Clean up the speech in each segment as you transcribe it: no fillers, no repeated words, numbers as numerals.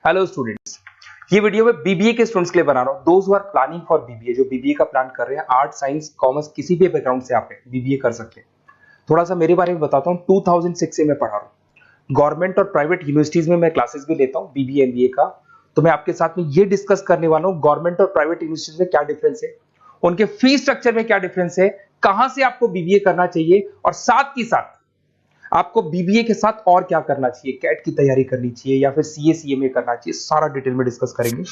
Hello students, ये video मैं BBA के स्टूडेंट्स के लिए बना रहा हूँ। Those who are planning for BBA, जो बीबीए का प्लान कर रहे हैं, आर्ट साइंस कॉमर्स किसी भी बैकग्राउंड से आप बीबीए कर सकते हैं। थोड़ा सा मेरे बारे में बताता हूँ। 2006 से मैं पढ़ा रहा हूँ। गवर्नमेंट और प्राइवेट यूनिवर्सिटीज में मैं क्लासेस भी लेता हूँ बीबीए एमबीए का। तो मैं आपके साथ में ये डिस्कस करने वाला हूँ गवर्नमेंट और प्राइवेट यूनिवर्सिटीज में क्या डिफरेंस है, उनके फीस स्ट्रक्चर में क्या डिफरेंस है, कहां से आपको बीबीए करना चाहिए और साथ ही साथ आपको बीबीए के साथ और क्या करना चाहिए, कैट की तैयारी करनी चाहिए या फिर सीए सीएमए करना चाहिए, सारा डिटेल में डिस्कस करेंगे।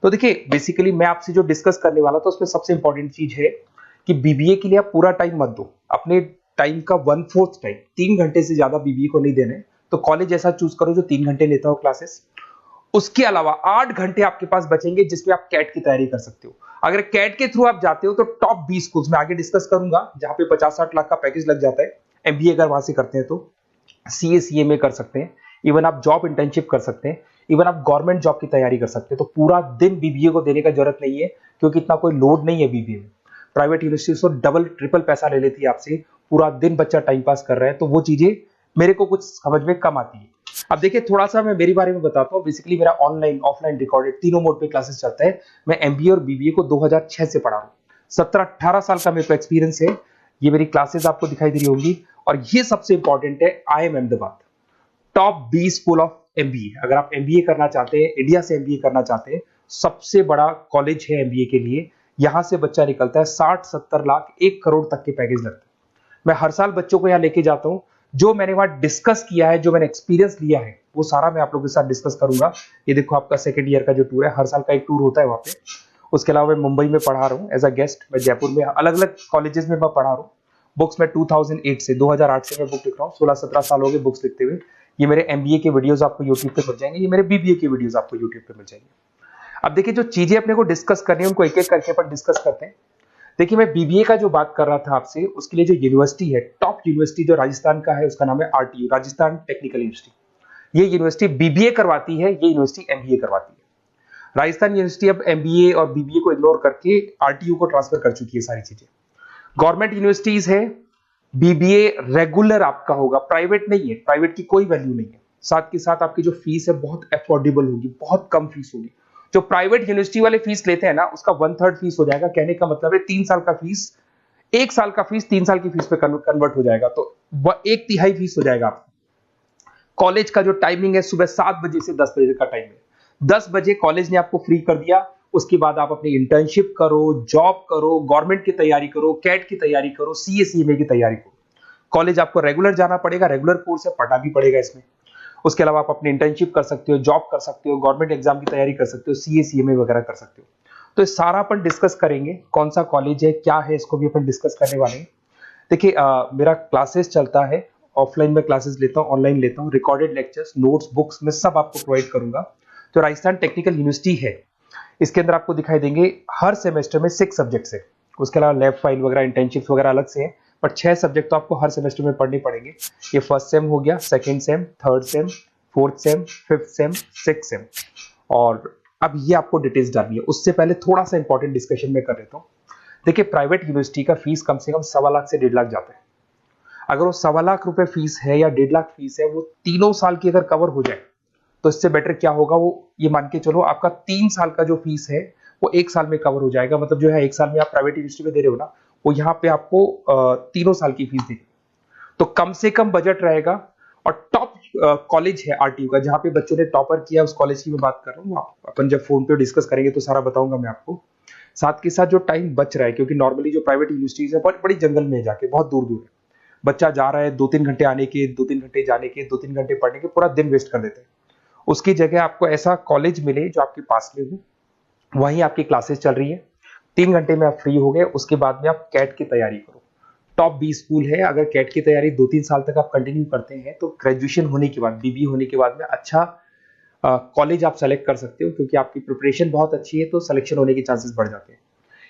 तो देखिए, बेसिकली मैं आपसे जो डिस्कस करने वाला था उसमें सबसे इंपॉर्टेंट चीज है कि बीबीए के लिए आप पूरा टाइम मत दो। अपने टाइम का 1/4 टाइम, 3 घंटे से ज्यादा बीबीए को नहीं देने। तो कॉलेज ऐसा चूज करो जो 3 घंटे लेता हो क्लासेस। उसके अलावा 8 घंटे आपके पास बचेंगे जिसमें आप कैट की तैयारी कर सकते हो। अगर कैट के थ्रू आप जाते हो तो टॉप 20 स्कूल्स में आगे डिस्कस करूंगा, जहां पे 50-60 लाख का पैकेज लग जाता है। एमबीए अगर वहां से करते हैं तो सीए सीएमए कर सकते हैं, इवन आप जॉब इंटर्नशिप कर सकते हैं, इवन आप गवर्नमेंट जॉब की तैयारी कर सकते हैं। तो पूरा दिन बीबीए को देने का जरूरत नहीं है, क्योंकि इतना कोई लोड नहीं है बीबीए में। प्राइवेट यूनिवर्सिटी तो डबल ट्रिपल पैसा ले लेती है आपसे, पूरा दिन बच्चा टाइम पास कर रहा है, तो वो चीजें मेरे को कुछ समझ में कम आती है। अब देखिए, थोड़ा सा मैं मेरे बारे में बताता हूँ। बेसिकली मेरा ऑनलाइन ऑफलाइन रिकॉर्डेड तीनों मोड पे क्लासेस चलता है। मैं एमबीए और बीबीए को 2006 से पढ़ा रहा हूँ। 17-18 साल का मेरे को एक्सपीरियंस है। ये मेरी क्लासेस आपको दिखाई दे रही होंगी। और ये सबसे इंपॉर्टेंट है, IIM Ahmedabad top 20 school of MBA. अगर आप एमबीए करना चाहते हैं, इंडिया से एमबीए करना चाहते हैं, सबसे बड़ा कॉलेज है एमबीए के लिए। यहां से बच्चा निकलता है 60-70 लाख 1 करोड़ तक के पैकेज लगते हैं। मैं हर साल बच्चों को यहां लेके जाता हूं। जो मैंने वहां डिस्कस किया है, जो मैंने एक्सपीरियंस लिया है, वो सारा मैं आप लोगों के साथ डिस्कस करूंगा। ये देखो, आपका सेकंड ईयर का जो टूर है, हर साल का एक टूर होता है वहां पे। उसके अलावा मैं मुंबई में पढ़ा रहा हूँ एज अ गेस्ट। मैं जयपुर में अलग अलग कॉलेजेस में मैं पढ़ा रहा हूँ। बुक्स में 2008 से मैं बुक लिख रहा हूँ। 16-17 साल हो गए बुक्स लिखते हुए। ये मेरे एमबीए के वीडियोस आपको यूट्यूब पे मिल जाएंगे, ये मेरे बीबीए के वीडियोस आपको यूट्यूब पे मिल जाएंगे। अब देखिए, जो चीजें अपने को डिस्कस करनी है उनको एक एक करके अपन डिस्कस करते हैं। देखिए, मैं बीबीए का जो बात कर रहा था आपसे, उसके लिए जो यूनिवर्सिटी है, टॉप यूनिवर्सिटी जो राजस्थान का है, उसका नाम है आरटीयू, राजस्थान टेक्निकल यूनिवर्सिटी। ये यूनिवर्सिटी बीबीए करवाती है, ये यूनिवर्सिटी एमबीए करवाती है। राजस्थान यूनिवर्सिटी अब एमबीए और बीबीए को इग्नोर करके आरटीयू को ट्रांसफर कर चुकी है सारी चीजें। गवर्नमेंट यूनिवर्सिटीज है, बीबीए रेगुलर आपका होगा, प्राइवेट नहीं है, प्राइवेट की कोई वैल्यू नहीं है। साथ के साथ आपकी जो फीस है बहुत अफोर्डेबल होगी, बहुत कम फीस होगी। जो प्राइवेट यूनिवर्सिटी वाले फीस लेते हैं ना, उसका 1/3 फीस हो जाएगा। कहने का मतलब है 3 साल का फीस, 1 साल का फीस 3 साल की फीस पे कन्वर्ट हो जाएगा, तो 1/3 फीस हो जाएगा आपका। कॉलेज का जो टाइमिंग है, सुबह 7 बजे से 10 बजे का टाइम है। 10 बजे कॉलेज ने आपको फ्री कर दिया। उसके बाद आप अपनी इंटर्नशिप करो, जॉब करो, गवर्नमेंट की तैयारी करो, कैट की तैयारी करो, सीए सीएमए की तैयारी करो। कॉलेज आपको रेगुलर जाना पड़ेगा, रेगुलर कोर्स है, पढ़ना भी पड़ेगा इसमें। उसके अलावा आप अपनी इंटर्नशिप कर सकते हो, जॉब कर सकते हो, गवर्नमेंट एग्जाम की तैयारी कर सकते हो, सीए सीएमए वगैरह कर सकते हो। तो ये सारा अपन डिस्कस करेंगे। कौन सा कॉलेज है, क्या है, इसको भी अपन डिस्कस करने वाले हैं। देखिए, मेरा क्लासेस चलता है, ऑफलाइन में क्लासेस लेता हूँ, ऑनलाइन लेता हूँ, रिकॉर्डेड लेक्चर्स, नोट्स, बुक्स में सब आपको प्रोवाइड करूंगा। तो राजस्थान टेक्निकल यूनिवर्सिटी है, इसके अंदर आपको दिखाई देंगे हर सेमेस्टर में 6 सब्जेक्ट्स है। उसके अलावा लैब फाइल वगैरह, इंटर्नशिप्स वगैरह अलग से है, पर 6 सब्जेक्ट तो आपको हर सेमेस्टर में पढ़ने पड़ेंगे। ये फर्स्ट सेम हो गया, second same, third same, fourth same, fifth sem, sixth same. और अब ये आपको डिटेल्स डालनी है। उससे पहले थोड़ा सा इंपॉर्टेंट डिस्कशन में कर लेता हूँ। देखिए, प्राइवेट यूनिवर्सिटी का फीस कम से कम 1.25 लाख से 1.5 लाख जाता है। अगर वो 1.25 लाख रुपए फीस है या 1.5 लाख फीस है, वो तीनों साल की अगर कवर हो जाए, तो इससे बेटर क्या होगा, वो ये मान के चलो आपका 3 साल का जो फीस है वो 1 साल में कवर हो जाएगा। मतलब जो है 1 साल में आप प्राइवेट यूनिवर्सिटी में दे रहे हो ना, वो यहाँ पे आपको तीनों साल की फीस देगी। तो कम से कम बजट रहेगा। और टॉप कॉलेज है आरटीयू का, जहाँ पे बच्चों ने टॉपर किया, उस कॉलेज की मैं बात कर रहा हूँ। अपन जब फोन पे डिस्कस करेंगे तो सारा बताऊंगा मैं आपको। साथ के साथ जो टाइम बच रहा है, क्योंकि नॉर्मली जो प्राइवेट यूनिवर्सिटीज है बहुत बड़ी जंगल में जाके, बहुत दूर दूर है, बच्चा जा रहा है 2-3 घंटे आने के, 2-3 घंटे जाने के, 2-3 घंटे पढ़ने के, पूरा दिन वेस्ट कर देते हैं। उसकी जगह आपको ऐसा कॉलेज मिले जो आपके पास में हो, वहीं आपकी क्लासेस चल रही है, 3 घंटे में आप फ्री हो गए। उसके बाद में आप कैट की तैयारी करो। टॉप 20 स्कूल है। अगर कैट की तैयारी 2-3 साल तक आप कंटिन्यू करते हैं, तो ग्रेजुएशन होने के बाद, बीबीए होने के बाद में अच्छा कॉलेज आप सेलेक्ट कर सकते हो, क्योंकि आपकी प्रिपरेशन बहुत अच्छी है, तो सिलेक्शन होने के चांसेस बढ़ जाते हैं।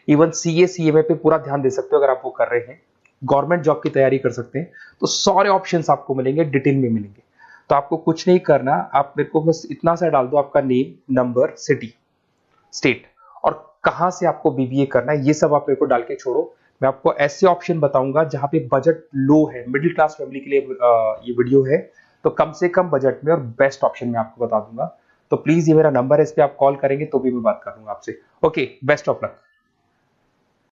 इवन सीए सीएमए पे पूरा ध्यान दे सकते हो अगर आप वो कर रहे हैं। गवर्नमेंट जॉब की तैयारी कर सकते हैं। तो सारे ऑप्शंस आपको मिलेंगे, डिटेल में मिलेंगे। तो आपको कुछ नहीं करना, आप मेरे को बस इतना सा डाल दो, आपका नेम, नंबर, सिटी, स्टेट, और कहां से आपको बीबीए करना है, ये सब आप मेरे को डाल के छोड़ो। मैं आपको ऐसे ऑप्शन बताऊंगा जहां पे बजट लो है, मिडिल क्लास फैमिली के लिए ये वीडियो है। तो कम से कम बजट में और बेस्ट ऑप्शन में आपको बता दूंगा। तो प्लीज ये मेरा नंबर है, इस पे आप कॉल करेंगे तो भी मैं बात करूंगा आपसे। Okay, best of luck.